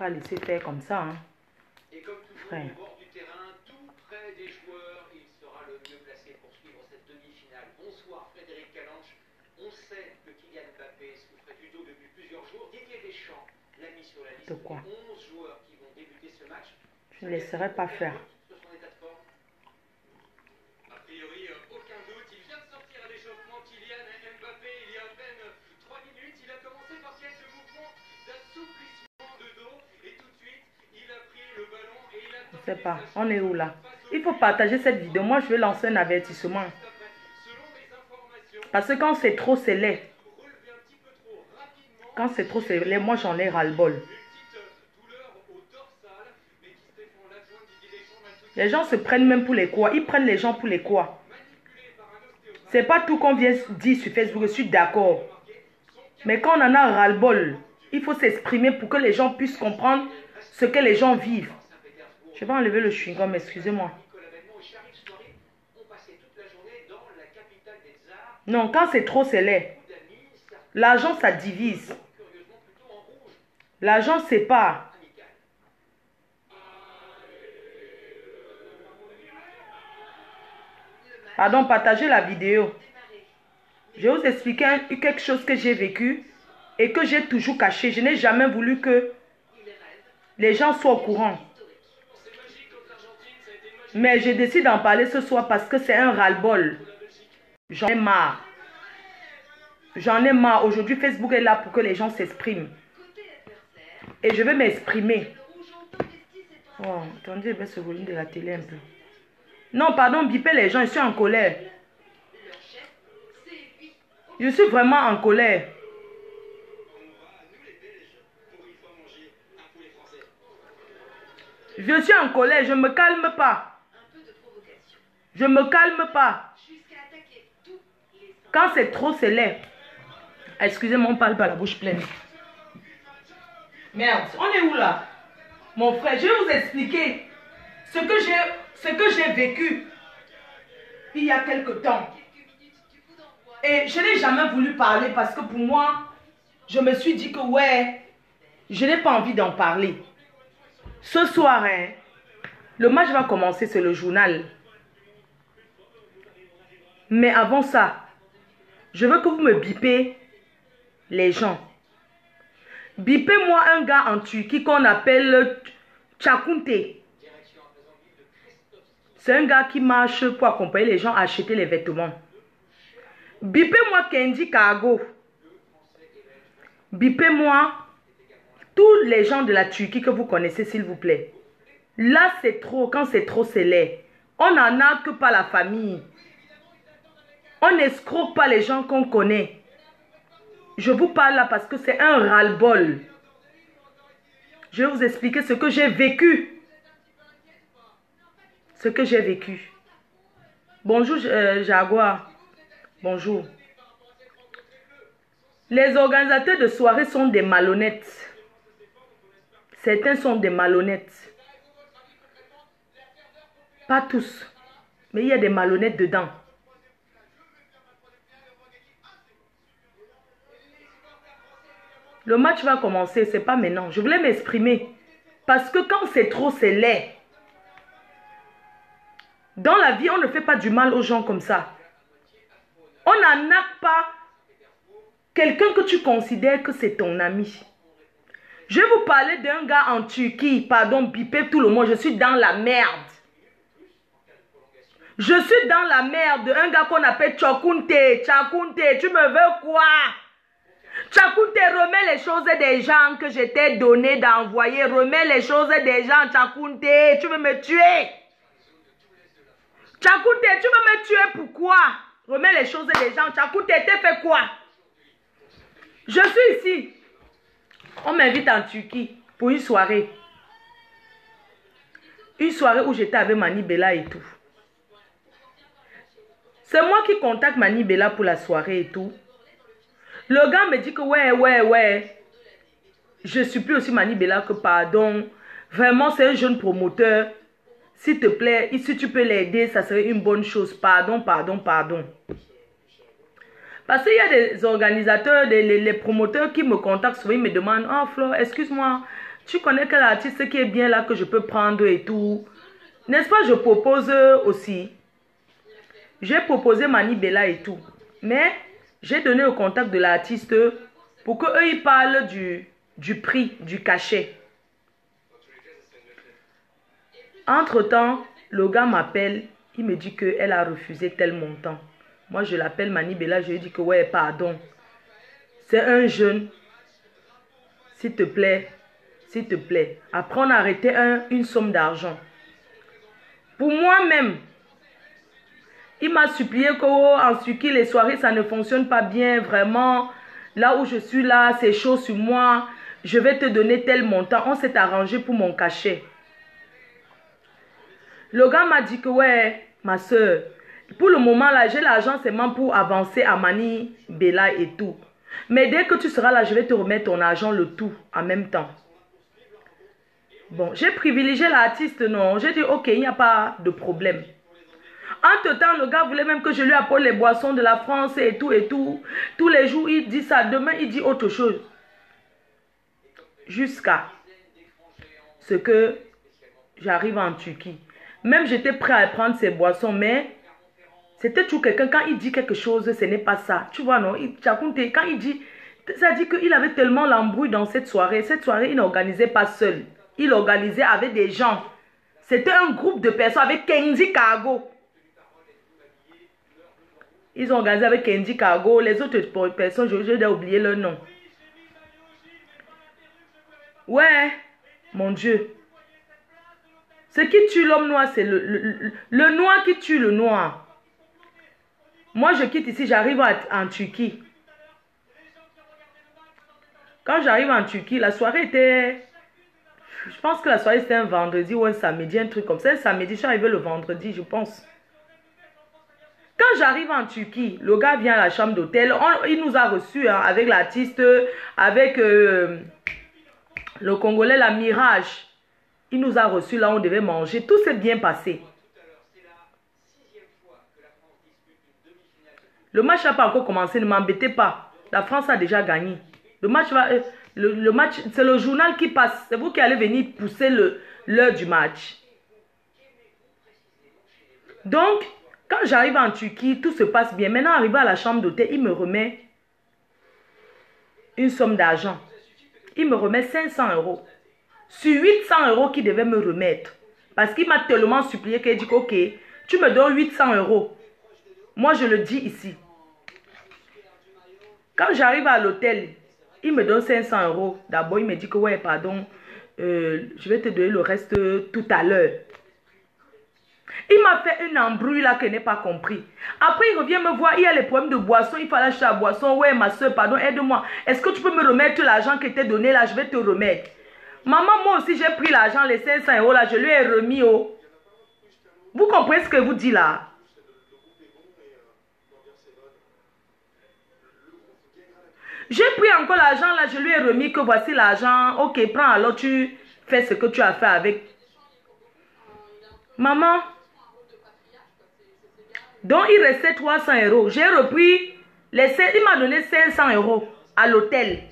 Pas laisser faire comme ça. Hein. Et comme toujours, Frère. au bord du terrain, tout près des joueurs, il sera le mieux placé pour suivre cette demi-finale. Bonsoir Frédéric Calanche. On sait que Kylian Mbappé souffrait du dos depuis plusieurs jours. Didier Deschamps l'a mis sur la liste De quoi? des 11 joueurs qui vont débuter ce match. Je ne laisserai pas faire. Sur son état de forme. A priori, aucun doute. Il vient de sortir à l'échauffement. Kylian Mbappé, il y a à peine 3 minutes. Il a commencé par quelques mouvements d'assouplissement de dos. Et tout de suite, il a pris le ballon et il a Je ne sais pas. On est où là? Il faut partager cette vidéo. Moi, je vais lancer un avertissement. Parce que quand c'est trop, c'est laid. Quand c'est trop, c'est laid. Moi, j'en ai ras-le-bol. Les gens se prennent même pour les quoi. Ils prennent les gens pour les quoi. C'est pas tout qu'on vient dire sur Facebook. Je suis d'accord. Mais quand on en a ras-le-bol, il faut s'exprimer pour que les gens puissent comprendre ce que les gens vivent. Je vais enlever le chewing-gum, excusez-moi. Non, quand c'est trop, c'est laid. L'argent, ça divise. L'argent, c'est pas. Pardon, partagez la vidéo. Je vais vous expliquer quelque chose que j'ai vécu et que j'ai toujours caché. Je n'ai jamais voulu que les gens soient au courant. Mais je décide d'en parler ce soir parce que c'est un ras-le-bol. J'en ai marre. J'en ai marre. Aujourd'hui, Facebook est là pour que les gens s'expriment. Et je vais m'exprimer. Oh, attendez, je vais se volume de la télé un peu. Non, pardon, bipez les gens, je suis en colère. Je suis vraiment en colère. Je suis en colère, je ne me calme pas. Je ne me calme pas. Quand c'est trop, c'est laid. Excusez-moi, on parle pas la bouche pleine. Merde, on est où là? Mon frère, je vais vous expliquer ce que j'ai vécu il y a quelque temps. Et je n'ai jamais voulu parler parce que pour moi, je me suis dit que ouais, je n'ai pas envie d'en parler. Ce soir, hein, le match va commencer, c'est le journal. Mais avant ça, je veux que vous me bipez les gens. Bipez-moi un gars en Turquie qu'on appelle Tchakounte. C'est un gars qui marche pour accompagner les gens à acheter les vêtements. Bipez-moi Kendi Cargo. Bipez-moi tous les gens de la Turquie que vous connaissez, s'il vous plaît. Là, c'est trop. Quand c'est trop, c'est laid. On n'en a que pas la famille. On n'escroque pas les gens qu'on connaît. Je vous parle là parce que c'est un ras-le-bol. Je vais vous expliquer ce que j'ai vécu. Ce que j'ai vécu. Bonjour Jaguar. Bonjour. Les organisateurs de soirée sont des malhonnêtes. Certains sont des malhonnêtes. Pas tous. Mais il y a des malhonnêtes dedans. Le match va commencer, c'est pas maintenant. Je voulais m'exprimer. Parce que quand c'est trop, c'est laid. Dans la vie, on ne fait pas du mal aux gens comme ça. On n'arnaque pas quelqu'un que tu considères que c'est ton ami. Je vais vous parler d'un gars en Turquie. Pardon, bipez tout le monde. Je suis dans la merde. Je suis dans la merde. Un gars qu'on appelle Tchakounte. Tchakounte, tu me veux quoi? Tchakounte, remets les choses des gens que je t'ai donné d'envoyer. Remets les choses des gens, Tchakounte. Tu veux me tuer? Tchakounte, tu veux me tuer pourquoi? Remets les choses des gens. Tchakounte, t'es fait quoi? Je suis ici. On m'invite en Turquie pour une soirée. Une soirée où j'étais avec Mani Bella et tout. C'est moi qui contacte Mani Bella pour la soirée et tout. Le gars me dit que ouais. Je suis plus aussi Mani Bella que pardon. Vraiment, c'est un jeune promoteur. S'il te plaît, si tu peux l'aider, ça serait une bonne chose. Pardon. Parce qu'il y a des organisateurs, les promoteurs qui me contactent souvent, ils me demandent, oh Flo, excuse-moi, tu connais quel artiste qui est bien là que je peux prendre et tout. N'est-ce pas, je propose aussi. J'ai proposé Mani Bella et tout. Mais j'ai donné le contact de l'artiste pour qu'eux ils parlent du prix, du cachet. Entre-temps, le gars m'appelle. Il me dit qu'elle a refusé tel montant. Moi, je l'appelle Mani Bella. Je lui dis que ouais, pardon. C'est un jeune. S'il te plaît. S'il te plaît. Après, on a arrêté une somme d'argent. Pour moi-même, il m'a supplié qu'en Turquie, les soirées, ça ne fonctionne pas bien, vraiment. Là où je suis là, c'est chaud sur moi. Je vais te donner tel montant. On s'est arrangé pour mon cachet. Le gars m'a dit que, ouais, ma soeur, pour le moment, là, j'ai l'argent seulement pour avancer à Mani Bella et tout. Mais dès que tu seras là, je vais te remettre ton argent, le tout, en même temps. Bon, j'ai privilégié l'artiste, non. J'ai dit, ok, il n'y a pas de problème. Entre-temps, le gars voulait même que je lui apporte les boissons de la France et tout et tout. Tous les jours, il dit ça. Demain, il dit autre chose. Jusqu'à ce que j'arrive en Turquie. Même j'étais prêt à prendre ces boissons, mais c'était toujours quelqu'un, quand il dit quelque chose, ce n'est pas ça. Tu vois, non? Quand il dit, ça dit qu'il avait tellement l'embrouille dans cette soirée. Cette soirée, il n'organisait pas seul. Il organisait avec des gens. C'était un groupe de personnes avec Kenji Cargo. Ils ont organisé avec Kenji Cargo. Les autres personnes, je dois oublier leur nom. Ouais, mon Dieu. Ce qui tue l'homme noir, c'est le noir qui tue le noir. Moi, je quitte ici, j'arrive en Turquie. Quand j'arrive en Turquie, la soirée était... Je pense que la soirée, c'était un vendredi ou un samedi, un truc comme ça. Un samedi, je suis arrivé le vendredi, je pense. Quand j'arrive en Turquie, le gars vient à la chambre d'hôtel. Il nous a reçus hein, avec l'artiste, avec le Congolais, la Mirage. Il nous a reçus là, on devait manger. Tout s'est bien passé. Le match n'a pas encore commencé, ne m'embêtez pas. La France a déjà gagné. Le match va... Le match, c'est le journal qui passe. C'est vous qui allez venir pousser l'heure du match. Donc, quand j'arrive en Turquie, tout se passe bien. Maintenant, arrivé à la chambre d'hôtel, il me remet une somme d'argent. Il me remet 500 €. Sur 800 € qu'il devait me remettre. Parce qu'il m'a tellement supplié qu'il dit que, ok, tu me donnes 800 €. Moi, je le dis ici. Quand j'arrive à l'hôtel, il me donne 500 €. D'abord, il me dit que, ouais, pardon, je vais te donner le reste tout à l'heure. Il m'a fait une embrouille là que je n'ai pas compris. Après, il revient me voir, il y a les problèmes de boisson, il fallait acheter la boisson. Ouais, ma soeur, pardon, aide-moi. Est-ce que tu peux me remettre l'argent que t'ai donné là? Je vais te remettre. Maman, moi aussi, j'ai pris l'argent, les 500 € là, je lui ai remis. Oh. Vous comprenez ce que vous dites là? J'ai pris encore l'argent là, je lui ai remis que voici l'argent. Ok, prends alors, tu fais ce que tu as fait avec. Maman. Donc, il restait 300 €. J'ai repris, il m'a donné 500 € à l'hôtel.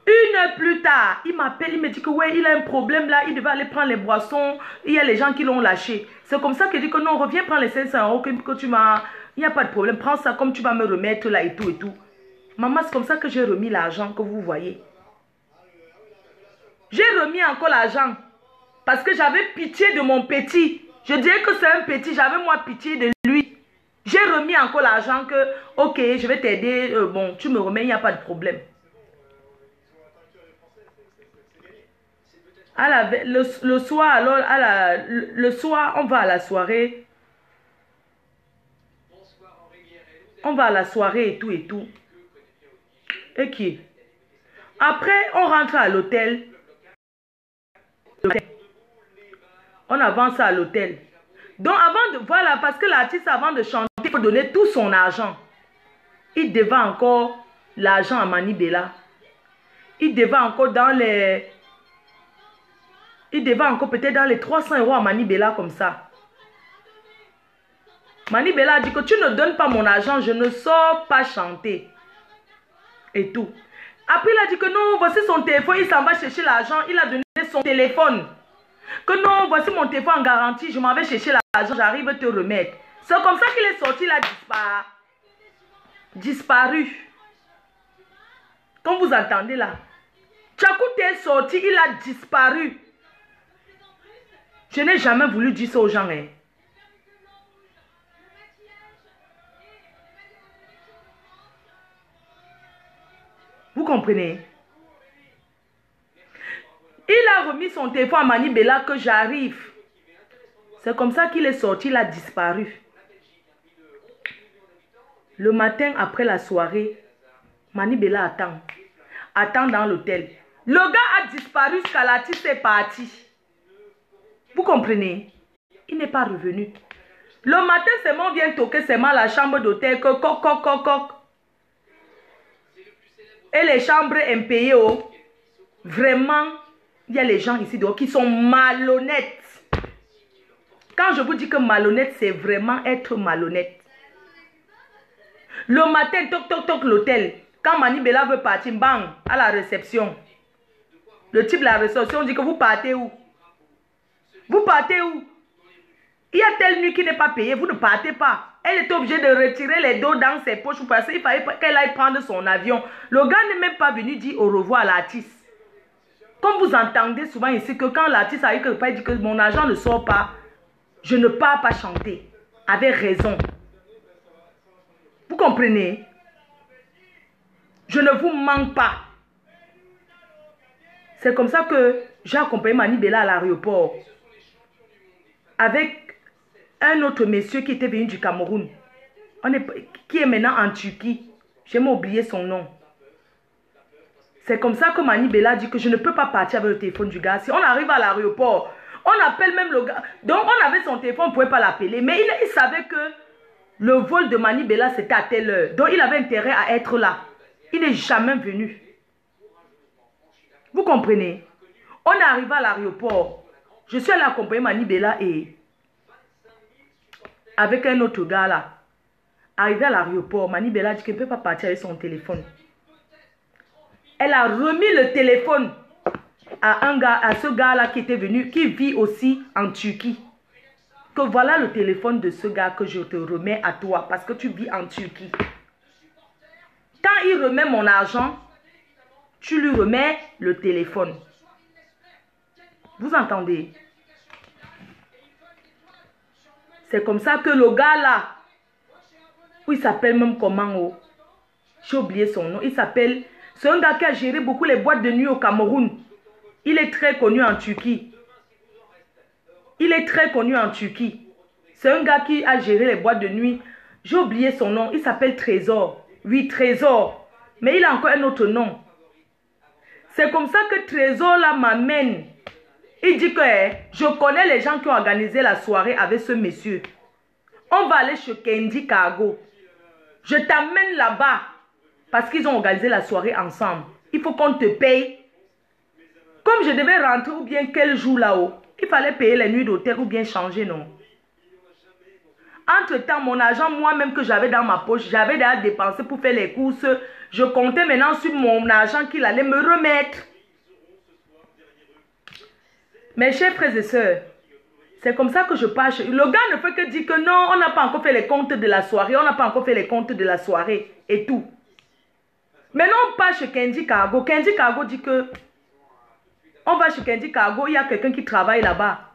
Une heure plus tard, il m'appelle, il me dit que ouais, il a un problème là, il devait aller prendre les boissons, il y a les gens qui l'ont lâché. C'est comme ça qu'il dit que non, reviens prendre les 500 € que tu m'as, il n'y a pas de problème, prends ça comme tu vas me remettre là et tout et tout. Maman, c'est comme ça que j'ai remis l'argent que vous voyez. J'ai remis encore l'argent parce que j'avais pitié de mon petit. Je dirais que c'est un petit, j'avais moi pitié de lui. J'ai remis encore l'argent que, ok, je vais t'aider, bon, tu me remets, il n'y a pas de problème. Le soir, alors, le soir, on va à la soirée. On va à la soirée et tout et tout. Et qui? Après, on rentre à l'hôtel. On avance à l'hôtel. Donc, avant de... Voilà, parce que l'artiste, avant de chanter, il faut donner tout son argent. Il devait encore l'argent à Mani Bella. Il devait encore dans les... Il devait encore peut-être dans les 300 € à Mani Bella comme ça. Mani Bella a dit que tu ne donnes pas mon argent, je ne sors pas chanter. Et tout. Après, il a dit que non, voici son téléphone, il s'en va chercher l'argent, il a donné son téléphone. Que non, voici mon téléphone en garantie, je m'en vais chercher l'argent, j'arrive te remettre. C'est comme ça qu'il est sorti, il a disparu. Comme vous entendez là. Tchakoute est sorti, il a disparu. Je n'ai jamais voulu dire ça aux gens. Hein. Vous comprenez? Il a remis son téléphone à Mani Bella que j'arrive. C'est comme ça qu'il est sorti, il a disparu. Le matin après la soirée, Mani Bella attend. Attend dans l'hôtel. Le gars a disparu, Scalatis est parti. Vous comprenez? Il n'est pas revenu. Le matin, c'est moi vient toquer seulement la chambre d'hôtel que coq, coq, coq, coq. Et les chambres impayées, oh. Vraiment, il y a les gens ici dehors qui sont malhonnêtes. Quand je vous dis que malhonnête, c'est vraiment être malhonnête. Le matin, toc, toc, toc, l'hôtel. Quand Mani Bella veut partir, bang, à la réception. Le type de la réception dit que vous partez où? Vous partez où? Il y a telle nuit qui n'est pas payée, vous ne partez pas. Elle est obligée de retirer les dos dans ses poches parce qu'il fallait qu'elle aille prendre son avion. Le gars n'est même pas venu dire au revoir à l'artiste. Comme vous entendez souvent ici que quand l'artiste a eu quelque part, il dit que mon argent ne sort pas, je ne pars pas chanter. Avec raison. Vous comprenez? Je ne vous manque pas. C'est comme ça que j'ai accompagné Mani Bella à l'aéroport. Avec un autre monsieur qui était venu du Cameroun. Qui est maintenant en Turquie. J'ai oublié son nom. C'est comme ça que Mani Bella dit que je ne peux pas partir avec le téléphone du gars. Si on arrive à l'aéroport, on appelle même le gars. Donc on avait son téléphone, on ne pouvait pas l'appeler. Mais il savait que le vol de Mani Bella c'était à telle heure. Donc il avait intérêt à être là. Il n'est jamais venu. Vous comprenez? On est arrivé à l'aéroport. Je suis allé accompagner Mani Bella et avec un autre gars là. Arrivé à l'aéroport, Mani Bella dit qu'elle ne peut pas partir avec son téléphone. Elle a remis le téléphone à ce gars-là qui était venu, qui vit aussi en Turquie. Que voilà le téléphone de ce gars que je te remets à toi parce que tu vis en Turquie. Quand il remet mon argent, tu lui remets le téléphone. Vous entendez? C'est comme ça que le gars là, où il s'appelle même comment, oh, j'ai oublié son nom, il s'appelle, c'est un gars qui a géré beaucoup les boîtes de nuit au Cameroun. Il est très connu en Turquie. Il est très connu en Turquie. C'est un gars qui a géré les boîtes de nuit. J'ai oublié son nom, il s'appelle Trésor. Oui, Trésor. Mais il a encore un autre nom. C'est comme ça que Trésor là m'amène. Il dit que je connais les gens qui ont organisé la soirée avec ce monsieur. On va aller chez Kendi Cargo. Je t'amène là-bas parce qu'ils ont organisé la soirée ensemble. Il faut qu'on te paye. Comme je devais rentrer ou bien quel jour là-haut, il fallait payer les nuits d'hôtel ou bien changer, non? Entre-temps, mon argent, moi-même que j'avais dans ma poche, j'avais déjà dépensé pour faire les courses. Je comptais maintenant sur mon argent qu'il allait me remettre. Mes chers frères et sœurs, c'est comme ça que je pars. Le gars ne fait que dire que non, on n'a pas encore fait les comptes de la soirée. On n'a pas encore fait les comptes de la soirée et tout. Maintenant, on part chez Kendi Cargo. Kendi Cargo dit que on va chez Kendi Cargo, il y a quelqu'un qui travaille là-bas.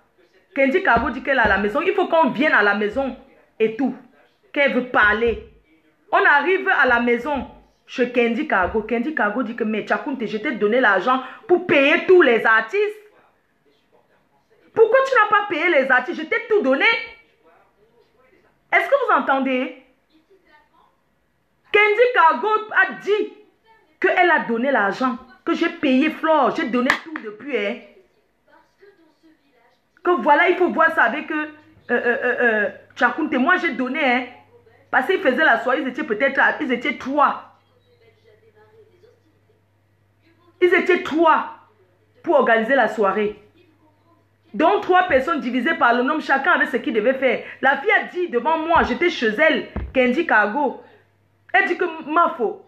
Kendi Cargo dit qu'elle est à la maison. Il faut qu'on vienne à la maison et tout. Qu'elle veut parler. On arrive à la maison chez Kendi Cargo. Kendi Cargo dit que mais Tchakounte, je t'ai donné l'argent pour payer tous les artistes. Pourquoi tu n'as pas payé les artistes? Je t'ai tout donné. Est-ce que vous entendez? Kendi Cargo a dit qu'elle a donné l'argent. Que j'ai payé Flore. J'ai donné tout depuis. Hein. Que voilà, il faut voir ça avec Tchakounte. Moi, j'ai donné. Hein, parce qu'ils faisaient la soirée, ils étaient peut-être, ils étaient 3. Ils étaient 3 pour organiser la soirée. Donc 3 personnes divisées par le nombre, chacun avait ce qu'il devait faire. La fille a dit devant moi, j'étais chez elle, Kendi Cargo. Elle dit que Mafo,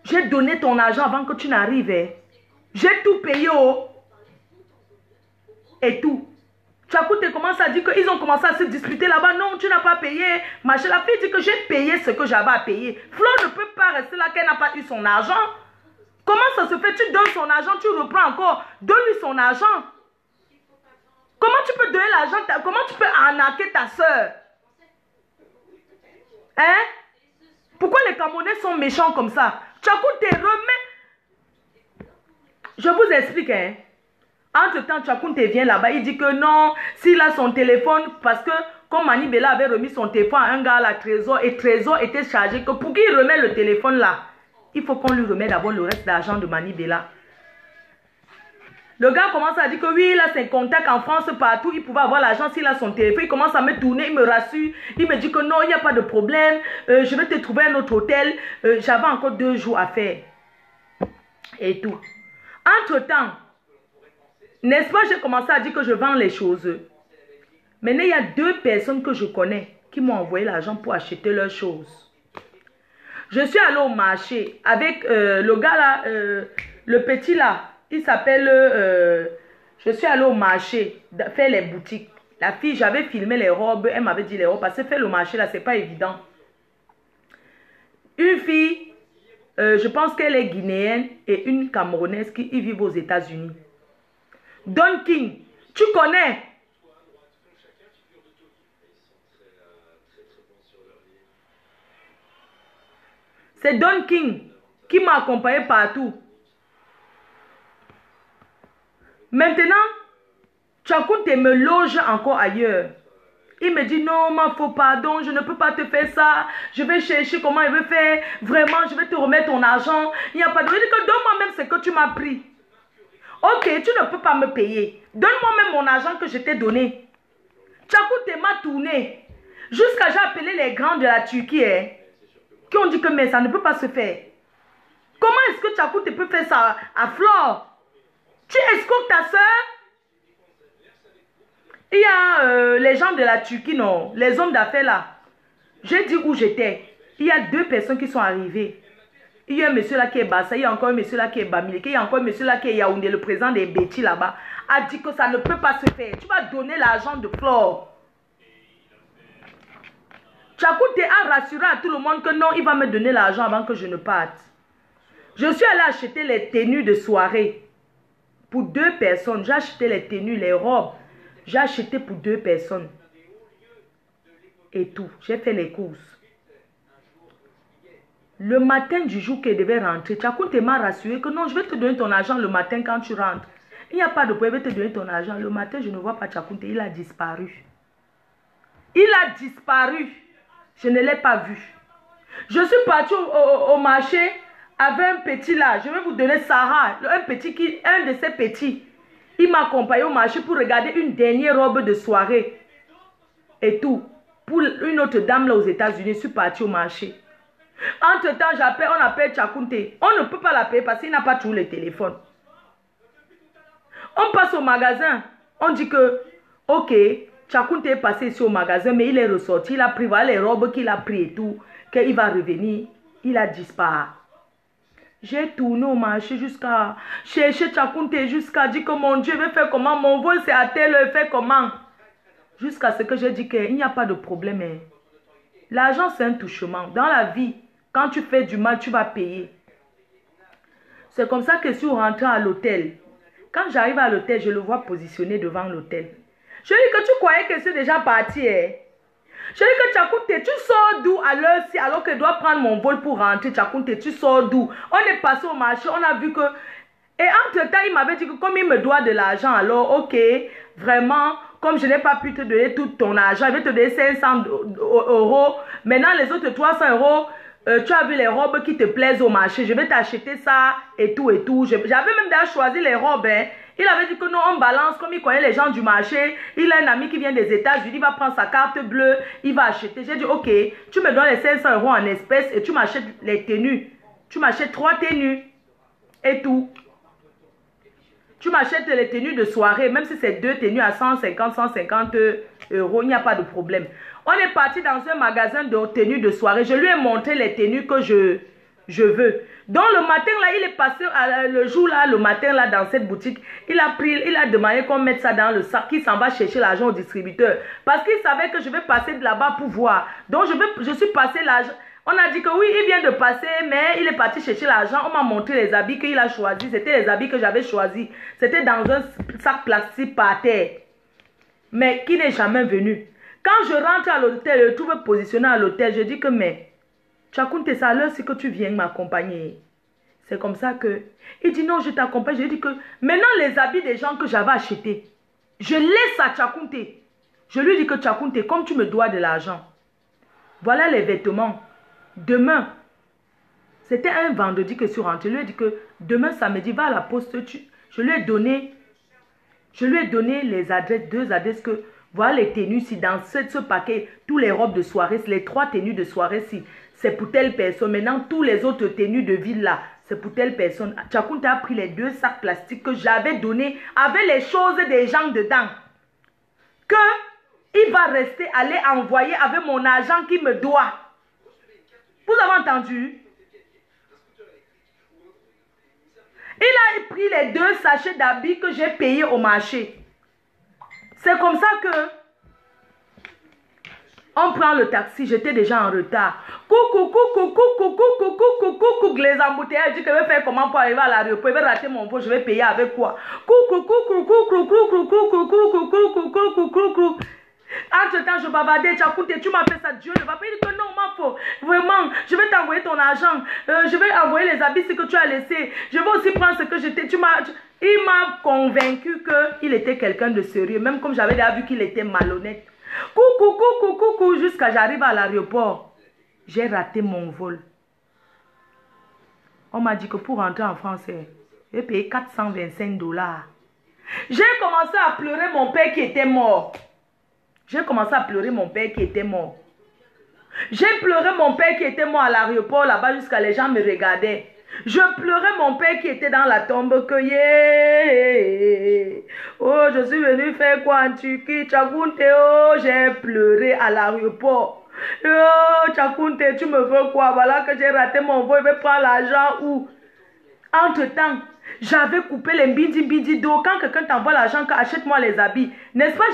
J'ai donné ton argent avant que tu n'arrives. Hein. J'ai tout payé. Oh. Et tout. Tchakoute commence à dire qu'ils ont commencé à se disputer là-bas. Non, tu n'as pas payé. Machin. La fille dit que j'ai payé ce que j'avais à payer. Flo ne peut pas rester là qu'elle n'a pas eu son argent. Comment ça se fait? Tu donnes son argent, tu reprends encore. Donne-lui son argent. Comment tu peux donner l'argent? Comment tu peux arnaquer ta soeur? Hein? Pourquoi les Camerounais sont méchants comme ça? Tchakoute remet. Je vous explique, hein. Entre-temps, Tchakoute vient là-bas, il dit que non, s'il a son téléphone, parce que comme Mani Bella avait remis son téléphone à un gars à la Trésor, et Trésor était chargé, que pour qu'il remette le téléphone là, il faut qu'on lui remette d'abord le reste d'argent de Mani Bella. Le gars commence à dire que oui, il a ses contacts en France partout, il pouvait avoir l'argent s'il a son téléphone. Il commence à me tourner, il me rassure, il me dit que non, il n'y a pas de problème, je vais te trouver un autre hôtel. J'avais encore 2 jours à faire. Et tout. Entre-temps, n'est-ce pas, j'ai commencé à dire que je vends les choses. Maintenant, il y a 2 personnes que je connais qui m'ont envoyé l'argent pour acheter leurs choses. Je suis allée au marché avec le gars là, le petit là. Il s'appelle, je suis allée au marché, faire les boutiques. La fille, j'avais filmé les robes, elle m'avait dit les robes, parce que faire le marché là, c'est pas évident. Une fille, je pense qu'elle est guinéenne, et une Camerounaise qui vivent aux États-Unis. Don King, tu connais? C'est Don King qui m'a accompagné partout. Maintenant, Tchakoute me loge encore ailleurs. Il me dit non, ma faux pardon, je ne peux pas te faire ça. Je vais chercher comment il veut faire. Vraiment, je vais te remettre ton argent. Il n'y a pas de... Je dis que donne-moi même ce que tu m'as pris. Ok, tu ne peux pas me payer. Donne-moi même mon argent que je t'ai donné. Tchakoute m'a tourné. Jusqu'à j'ai appelé les grands de la Turquie. Hein, qui ont dit que mais ça ne peut pas se faire. Comment est-ce que Tchakoute peut faire ça à Flore? Tu escortes ta soeur? Il y a les gens de la Turquie, non, les hommes d'affaires là. J'ai dit où j'étais. Il y a 2 personnes qui sont arrivées. Il y a un monsieur là qui est Bassa, il y a encore un monsieur là qui est Bamileke, il y a encore un monsieur là qui est Yaoundé, le président des Betty là-bas, a dit que ça ne peut pas se faire. Tu vas donner l'argent de Flore. Tchakoute a rassuré à tout le monde que non, il va me donner l'argent avant que je ne parte. Je suis allée acheter les tenues de soirée. Pour 2 personnes, j'ai acheté les tenues, les robes. J'ai acheté pour 2 personnes. Et tout. J'ai fait les courses. Le matin du jour qu'elle devait rentrer, Tchakoute m'a rassuré que non, je vais te donner ton argent le matin quand tu rentres. Il n'y a pas de problème, je vais te donner ton argent. Le matin, je ne vois pas Tchakoute, il a disparu. Il a disparu. Je ne l'ai pas vu. Je suis partie au marché avec un petit là. Je vais vous donner Sarah, un de ces petits. Il m'a accompagné au marché pour regarder une dernière robe de soirée. Et tout. Pour une autre dame là aux États-Unis, je suis partie au marché. Entre-temps, on appelle Tchakoute. On ne peut pas l'appeler parce qu'il n'a pas toujours le téléphone. On passe au magasin. On dit que, ok, Tchakoute est passé ici au magasin, mais il est ressorti. Il a pris voilà, les robes qu'il a pris et tout. Qu'il va revenir. Il a disparu. J'ai tourné au marché jusqu'à chercher Tchakoute, jusqu'à dire que mon Dieu, je vais faire comment? Mon vol c'est à tel heure, fait comment? Jusqu'à ce que j'ai dit qu'il n'y a pas de problème. Hein. L'argent c'est un touchement. Dans la vie, quand tu fais du mal, tu vas payer. C'est comme ça que si on rentre à l'hôtel, quand j'arrive à l'hôtel, je le vois positionné devant l'hôtel. Je dis que tu croyais que c'est déjà parti. Hein? Je dis que Tchakoute, tu sors d'où à l'heure-ci alors que je dois prendre mon vol pour rentrer? Tchakoute, tu sors d'où? On est passé au marché, on a vu que... Et entre-temps, il m'avait dit que comme il me doit de l'argent, alors ok, vraiment, comme je n'ai pas pu te donner tout ton argent, je vais te donner 500 €. Maintenant, les autres 300 €, tu as vu les robes qui te plaisent au marché, je vais t'acheter ça et tout et tout. J'avais même déjà choisi les robes. Hein. Il avait dit que non, on balance, comme il connaît les gens du marché. Il a un ami qui vient des États-Unis, il va prendre sa carte bleue, il va acheter. J'ai dit, ok, tu me donnes les 500 € en espèces et tu m'achètes les tenues. Tu m'achètes 3 tenues et tout. Tu m'achètes les tenues de soirée, même si c'est 2 tenues à 150 €, il n'y a pas de problème. On est parti dans un magasin de tenues de soirée. Je lui ai montré les tenues que je je veux. Donc le matin là, il est passé, le jour là, le matin là, dans cette boutique, il a demandé qu'on mette ça dans le sac, qu'il s'en va chercher l'argent au distributeur. Parce qu'il savait que je vais passer de là-bas pour voir. Donc je suis passé l'argent. On a dit que oui, il vient de passer, mais il est parti chercher l'argent. On m'a montré les habits qu'il a choisis. C'était les habits que j'avais choisis. C'était dans un sac plastique par terre. Mais qui n'est jamais venu. Quand je rentre à l'hôtel, je trouve positionné à l'hôtel, je dis que mais... Tchakounte, c'est à l'heure c'est que tu viens m'accompagner. C'est comme ça que... Il dit non, je t'accompagne. Je dis que maintenant les habits des gens que j'avais achetés, je laisse à Tchakounte. Je lui dis que Tchakounte, comme tu me dois de l'argent, voilà les vêtements. Demain, c'était un vendredi que je suis rentrée. Je lui ai dit que demain samedi, va à la poste. Je lui ai donné les adresses, 2 adresses que... Voilà les tenues, si dans ce paquet, tous les robes de soirée, les 3 tenues de soirée, si c'est pour telle personne. Maintenant, tous les autres tenues de ville là, c'est pour telle personne. Tchakounte a pris les 2 sacs plastiques que j'avais donnés avec les choses des gens dedans. Que il va rester aller envoyer avec mon argent qui me doit. Vous avez entendu? Il a pris les 2 sachets d'habits que j'ai payés au marché. C'est comme ça que on prend le taxi, j'étais déjà en retard. Coucou, les embouteillages, je dis que je vais faire comment pour arriver à l'aéroport, je vais rater mon vol, je vais payer avec quoi? Entre-temps, je bavardais, tu m'appelles ça, Dieu ne va pas dire que non, ma faute. Vraiment, je vais t'envoyer ton argent, je vais envoyer les habits que tu as laissés, je vais aussi prendre ce que j'étais, il m'a convaincu qu'il était quelqu'un de sérieux, même comme j'avais déjà vu qu'il était malhonnête. Coucou, jusqu'à j'arrive à l'aéroport. J'ai raté mon vol. On m'a dit que pour rentrer en France, j'ai payé 425 $. J'ai commencé à pleurer mon père qui était mort. J'ai commencé à pleurer mon père qui était mort. J'ai pleuré mon père qui était mort à l'aéroport là-bas jusqu'à les gens me regardaient. Je pleurais mon père qui était dans la tombe que oh, je suis venu faire quoi en Turquie? Tchakounte, oh, j'ai pleuré à l'aéroport. Oh, Tchakounte, tu me veux quoi? Voilà que j'ai raté mon vol, je vais prendre l'argent où? Entre-temps, j'avais coupé les bidi d'eau. Quand quelqu'un t'envoie l'argent, achète-moi les habits. N'est-ce pas,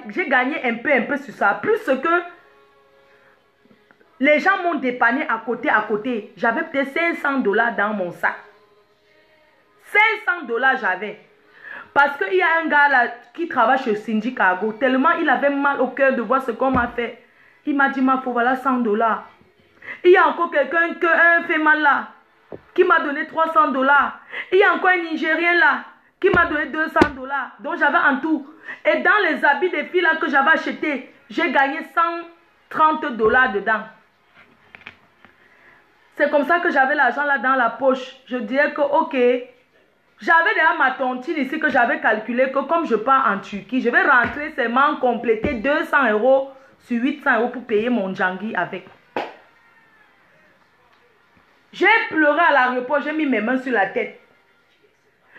j'ai gagné un peu sur ça. Plus que... Les gens m'ont dépanné à côté. J'avais peut-être 500 $ dans mon sac. 500 $ j'avais. Parce qu'il y a un gars là qui travaille chez Cindy Cargo. Tellement il avait mal au cœur de voir ce qu'on m'a fait. Il m'a dit, ma faut voilà 100 $. Il y a encore quelqu'un, un féman là, qui m'a donné 300 $. Il y a encore un Nigérien là, qui m'a donné 200 $. Donc j'avais en tout. Et dans les habits des filles là que j'avais acheté, j'ai gagné 130 $ dedans. C'est comme ça que j'avais l'argent là dans la poche. Je dirais que ok, j'avais déjà ma tontine ici que j'avais calculé que comme je pars en Turquie, je vais rentrer seulement compléter 200 € sur 800 € pour payer mon Djangui avec. J'ai pleuré à l'aéroport, j'ai mis mes mains sur la tête.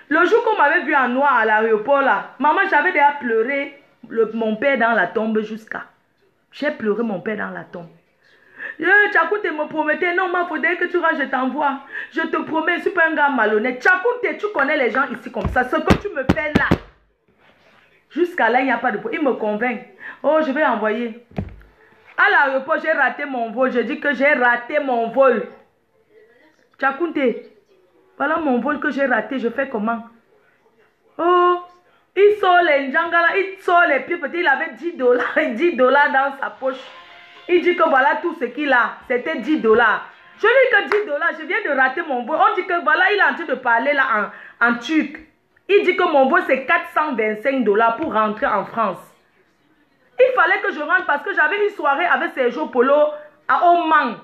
Le jour qu'on m'avait vu en noir à l'aéroport là, maman, j'avais déjà pleuré mon père dans la tombe jusqu'à. J'ai pleuré mon père dans la tombe. Tchakounte me promettait, non, ma faudrait que tu rentres, je t'envoie. Je te promets, je ne suis pas un gars malhonnête. Tchakounte, tu connais les gens ici comme ça. Ce que tu me fais là. Jusqu'à là, il n'y a pas de problème. Il me convainc. Oh, je vais envoyer. À l'aéroport, j'ai raté mon vol. Je dis que j'ai raté mon vol. Tchakounte, voilà mon vol que j'ai raté. Je fais comment? Oh, il sort les njangala, il sort les pieds. Peut-être il avait 10 $, 10 $ dans sa poche. Il dit que voilà tout ce qu'il a. C'était 10 $. Je lui dis que 10 $, je viens de rater mon vol. On dit que voilà, il est en train de parler là en turc. Il dit que mon vol c'est 425 $ pour rentrer en France. Il fallait que je rentre parce que j'avais une soirée avec Sergio Polo à Oman.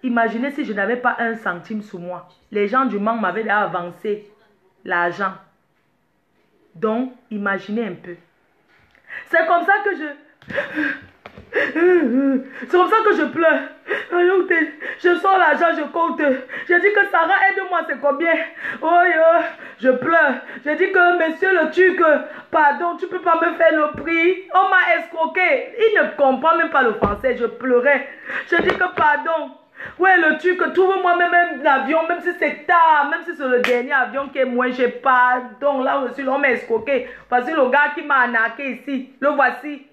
Imaginez si je n'avais pas un centime sur moi. Les gens du Mans m'avaient déjà avancé l'argent. Donc, imaginez un peu. C'est comme ça que c'est comme ça que je pleure. Je sors l'argent, je compte. Je dis que Sarah, aide-moi, c'est combien? Oh, je pleure. Je dis que monsieur le Turc, pardon, tu peux pas me faire le prix. On m'a escroqué. Il ne comprend même pas le français. Je pleurais. Je dis que pardon. Ouais, le truc, trouve-moi même un avion, même si c'est tard, même si c'est le dernier avion que moi j'ai pas. Donc là aussi, l'homme m'a escroqué. Parce que le gars qui m'a arnaqué ici, le voici.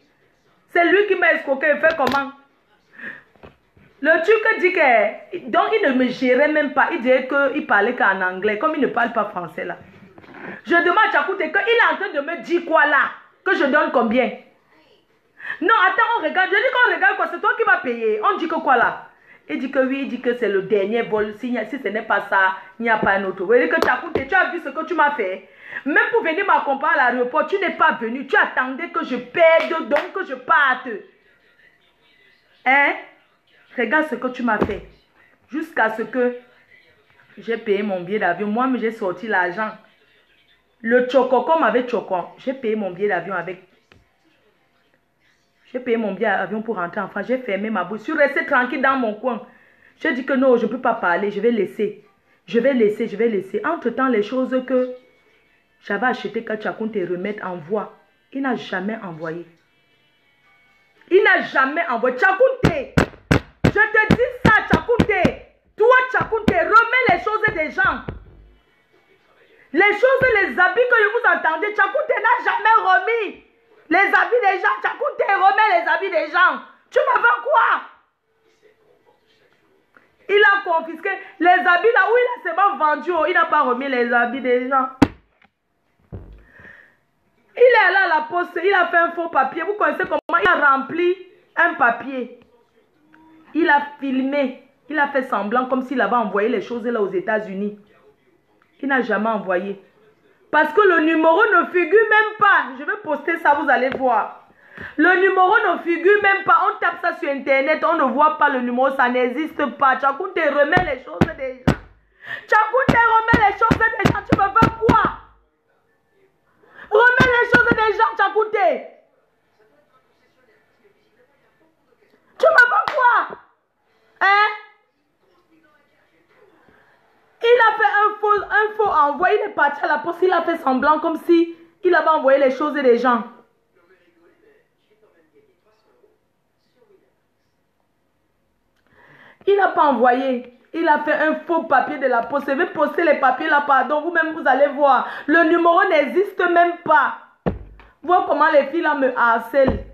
C'est lui qui m'a escroqué. Il fait comment? Le truc dit que. Donc il ne me gérait même pas. Il disait qu'il parlait qu'en anglais, comme il ne parle pas français là. Je demande à Tchakoute qu'il est en train de me dire quoi là? Que je donne combien? Non, attends, on regarde. Je dis qu'on regarde quoi? C'est toi qui vas payer. On dit que quoi là? Il dit que oui, il dit que c'est le dernier vol. Si ce n'est pas ça, il n'y a pas un autre. Vous voyez que Tchakoute, tu as vu ce que tu m'as fait? Même pour venir m'accompagner à l'aéroport, tu n'es pas venu. Tu attendais que je perde, donc que je parte. Hein? Regarde ce que tu m'as fait. Jusqu'à ce que j'ai payé mon billet d'avion. Moi-même, j'ai sorti l'argent. Le choco, comme avec choco, j'ai payé mon billet d'avion avec. J'ai payé mon billet d'avion pour rentrer en France. J'ai fermé ma bouche. Je suis restée tranquille dans mon coin. J'ai dit que non, je ne peux pas parler. Je vais laisser. Je vais laisser. Entre-temps, les choses que j'avais achetées que Tchakoute remette envoie. Il n'a jamais envoyé. Il n'a jamais envoyé. Tchakoute, je te dis ça, Tchakoute. Toi, Tchakoute, remets les choses des gens. Les choses, les habits que vous entendez, Tchakoute n'a jamais remis. Les habits des gens, Tchakoute remet les habits des gens. Tu me veux quoi? Il a confisqué les habits là où il a seulement vendu. Il n'a pas remis les habits des gens. Il est allé à la poste, il a fait un faux papier. Vous connaissez comment il a rempli un papier. Il a filmé. Il a fait semblant comme s'il avait envoyé les choses là aux États-Unis. Il n'a jamais envoyé. Parce que le numéro ne figure même pas. Je vais poster ça, vous allez voir. Le numéro ne figure même pas. On tape ça sur Internet, on ne voit pas le numéro, ça n'existe pas. Tchakoute remet les choses des gens. Tchakoute remet les choses des gens. Tu me veux quoi? Remets les choses des gens, Tchakoute. Tu me veux quoi? Hein? Il a fait un faux envoi. Il est parti à la poste. Il a fait semblant comme si il avait envoyé les choses des gens. Il n'a pas envoyé. Il a fait un faux papier de la poste. Je vais poster les papiers là, pardon. Vous-même, vous allez voir. Le numéro n'existe même pas. Vois comment les filles là me harcèlent.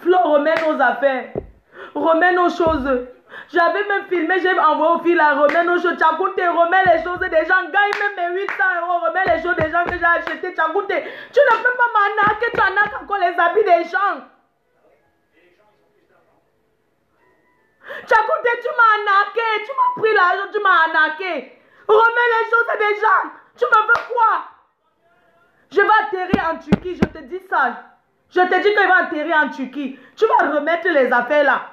Flo, remets nos affaires. Remets nos choses. J'avais même filmé, j'ai envoyé aux filles là, remets nos choses. Tchakoute, remets les choses des gens. Gagne même mes 800 €, remets les choses des gens que j'ai achetées. Tchakoute, tu ne peux pas m'arnaquer, tu arnaques encore les habits des gens. Tchakoute, tu m'as arnaqué, tu m'as pris l'argent, tu m'as arnaqué. Remets les choses des gens. Tu me veux quoi? Je vais atterrir en Turquie, je te dis ça. Je te dis qu'il va atterrir en Turquie. Tu vas remettre les affaires là.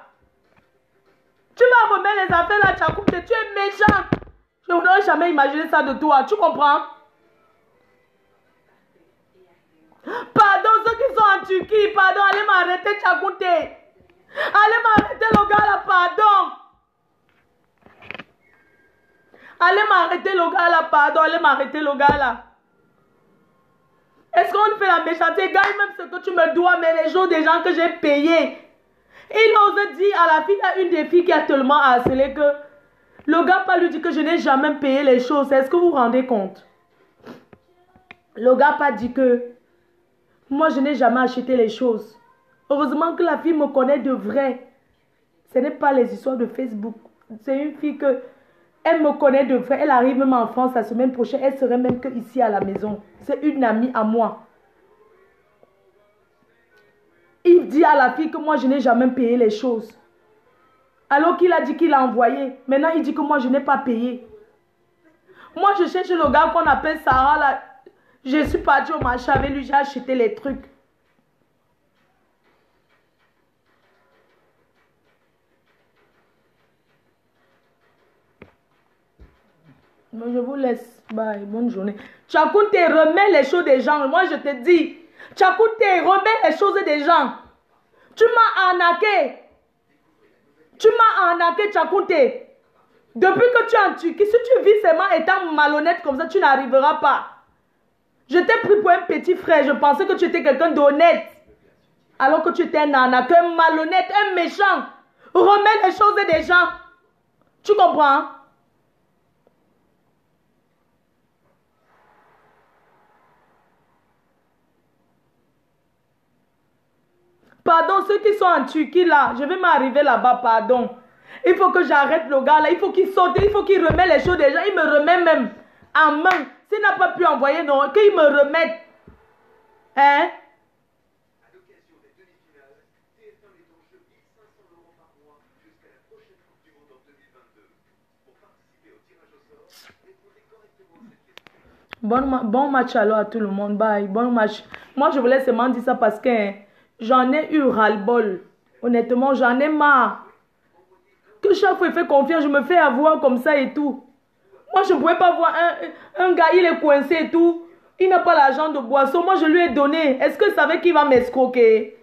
Tu vas remettre les affaires là, Tchakoute, tu es méchant. Je n'aurais jamais imaginé ça de toi, tu comprends? Pardon, ceux qui sont en Turquie, pardon, allez m'arrêter, Tchakoute. Allez m'arrêter le gars là, pardon. Allez m'arrêter le gars là, pardon, allez m'arrêter le gars là. Est-ce qu'on fait la méchanceté? Gagne même ce que tu me dois, mais les jours des gens que j'ai payés. Il ose dire à la fille, il y a une des filles qui a tellement harcelé que le gars pas lui dit que je n'ai jamais payé les choses. Est-ce que vous vous rendez compte? Le gars pas dit que moi je n'ai jamais acheté les choses. Heureusement que la fille me connaît de vrai. Ce n'est pas les histoires de Facebook. C'est une fille que elle me connaît de vrai. Elle arrive même en France la semaine prochaine. Elle serait même que ici à la maison. C'est une amie à moi. Il dit à la fille que moi je n'ai jamais payé les choses. Alors qu'il a dit qu'il a envoyé. Maintenant il dit que moi je n'ai pas payé. Moi je cherche le gars qu'on appelle Sarah là. Je suis partie au marché avec lui, j'ai acheté les trucs. Je vous laisse. Bye, bonne journée. Tchakoute, remets les choses des gens. Moi je te dis. Tchakoute, remets les choses des gens. Tu m'as arnaqué. Tu m'as arnaqué, Tchakoute. Depuis que tu es en Turquie, si tu vis seulement étant malhonnête comme ça, tu n'arriveras pas. Je t'ai pris pour un petit frère. Je pensais que tu étais quelqu'un d'honnête. Alors que tu étais un arnaqueur, un malhonnête, un méchant. Remets les choses des gens. Tu comprends? Pardon, ceux qui sont en Turquie là, je vais m'arriver là-bas, pardon. Il faut que j'arrête le gars là, il faut qu'il sorte, il faut qu'il remette les choses déjà. Il me remet même en main. S'il n'a pas pu envoyer, non, qu'il me remette. Hein? À l'occasion des demi-finales, TF1 met en jeu 1500 € par mois jusqu'à la prochaine Coupe du Monde en 2022. Pour participer au tirage au sort, répondez correctement à cette question. Bon match alors à tout le monde. Bye. Bon match. Moi, je voulais seulement dire ça parce que j'en ai eu ras-le-bol. Honnêtement, j'en ai marre. Que chaque fois il fait confiance, je me fais avoir comme ça et tout. Moi, je ne pouvais pas voir un gars, il est coincé et tout. Il n'a pas l'argent de boisson. Moi, je lui ai donné. Est-ce que vous savez qu'il va m'escroquer?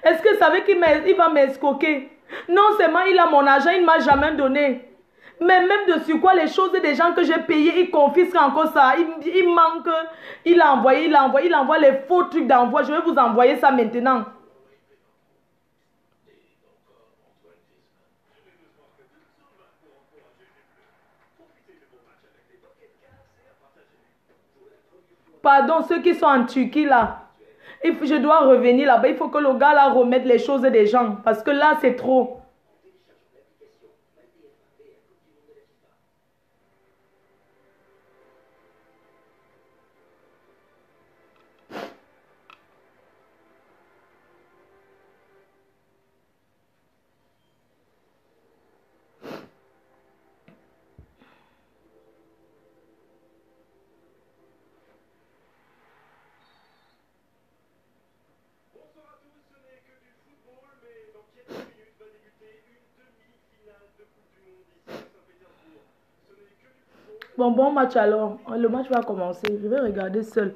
Est-ce que vous savez qu'il va m'escroquer? Non seulement il a mon argent, il ne m'a jamais donné. Mais même dessus quoi, les choses des gens que j'ai payés, il confisque encore ça. Il manque. Il envoie les faux trucs d'envoi. Je vais vous envoyer ça maintenant. Pardon, ceux qui sont en Turquie là. Je dois revenir là-bas. Il faut que le gars là remette les choses des gens. Parce que là, c'est trop. Bonsoir à tous, ce n'est que du football, mais dans quelques minutes va débuter une demi-finale de Coupe du Monde ici à Saint-Pétersbourg. Ce n'est que du football. Bon match alors. Le match va commencer. Je vais regarder seul.